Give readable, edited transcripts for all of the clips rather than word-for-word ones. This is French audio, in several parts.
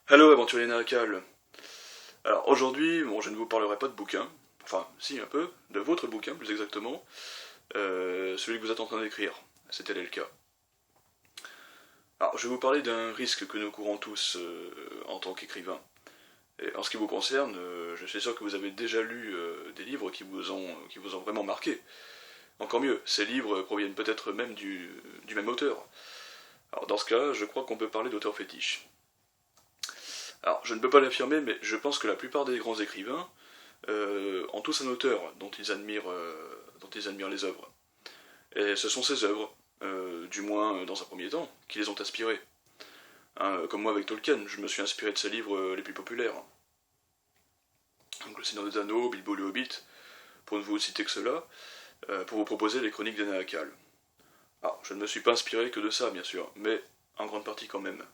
Hello aventurier Narakal. Alors aujourd'hui, bon, je ne vous parlerai pas de bouquin, enfin si un peu, de votre bouquin plus exactement, celui que vous êtes en train d'écrire, c'était le cas. Alors je vais vous parler d'un risque que nous courons tous en tant qu'écrivain. Et en ce qui vous concerne, je suis sûr que vous avez déjà lu des livres qui vous ont vraiment marqué. Encore mieux, ces livres proviennent peut-être même du même auteur. Alors dans ce cas, je crois qu'on peut parler d'auteur fétiche. Alors je ne peux pas l'affirmer, mais je pense que la plupart des grands écrivains ont tous un auteur dont ils admirent les œuvres. Et ce sont ces œuvres, du moins dans un premier temps, qui les ont inspirés. Hein, comme moi avec Tolkien, je me suis inspiré de ses livres les plus populaires. Donc Le Seigneur des Anneaux, Bilbo le Hobbit, pour ne vous citer que cela, pour vous proposer les chroniques d'Anaakal. Alors, je ne me suis pas inspiré que de ça, bien sûr, mais en grande partie quand même.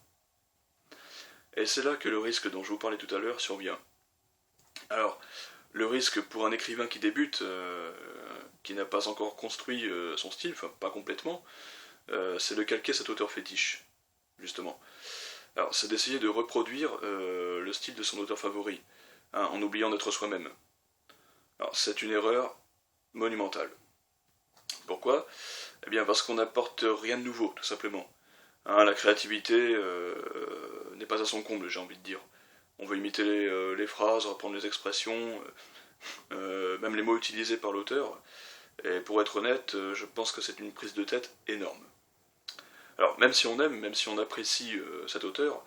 Et c'est là que le risque dont je vous parlais tout à l'heure survient. Alors, le risque pour un écrivain qui débute, qui n'a pas encore construit son style, enfin pas complètement, c'est de calquer cet auteur fétiche, justement. Alors, c'est d'essayer de reproduire le style de son auteur favori, hein, en oubliant d'être soi-même. Alors, c'est une erreur monumentale. Pourquoi? Eh bien, parce qu'on n'apporte rien de nouveau, tout simplement. Hein, la créativité n'est pas à son comble, j'ai envie de dire. On veut imiter les phrases, reprendre les expressions, même les mots utilisés par l'auteur. Et pour être honnête, je pense que c'est une prise de tête énorme. Alors, même si on aime, même si on apprécie cet auteur,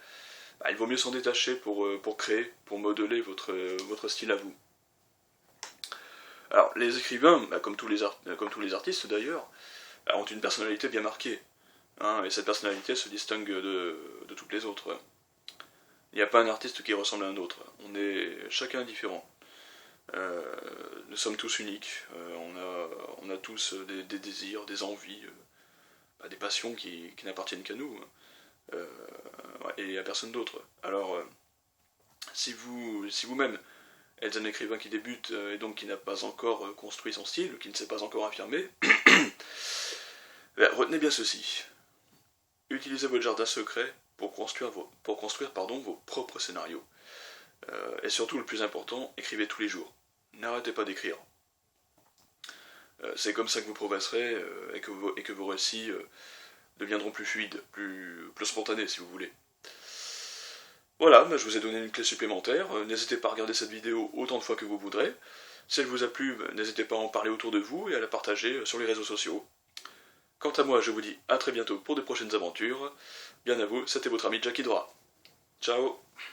bah, il vaut mieux s'en détacher pour créer, pour modeler votre style à vous. Alors, les écrivains, bah, comme tous les artistes d'ailleurs, bah, ont une personnalité bien marquée. Hein, et cette personnalité se distingue de toutes les autres. Il n'y a pas un artiste qui ressemble à un autre. On est chacun différent. Euh, nous sommes tous uniques. On a tous des désirs, des envies, des passions qui n'appartiennent qu'à nous. Euh, et à personne d'autre. Alors, si vous-même êtes un écrivain qui débute et donc qui n'a pas encore construit son style, qui ne s'est pas encore affirmé, retenez bien ceci. Utilisez votre jardin secret pour construire vos propres scénarios. Et surtout, le plus important, écrivez tous les jours. N'arrêtez pas d'écrire. C'est comme ça que vous progresserez et que vos récits deviendront plus fluides, plus spontanés si vous voulez. Voilà, je vous ai donné une clé supplémentaire. N'hésitez pas à regarder cette vidéo autant de fois que vous voudrez. Si elle vous a plu, n'hésitez pas à en parler autour de vous et à la partager sur les réseaux sociaux. Quant à moi, je vous dis à très bientôt pour de prochaines aventures. Bien à vous, c'était votre ami Jackie Dora. Ciao.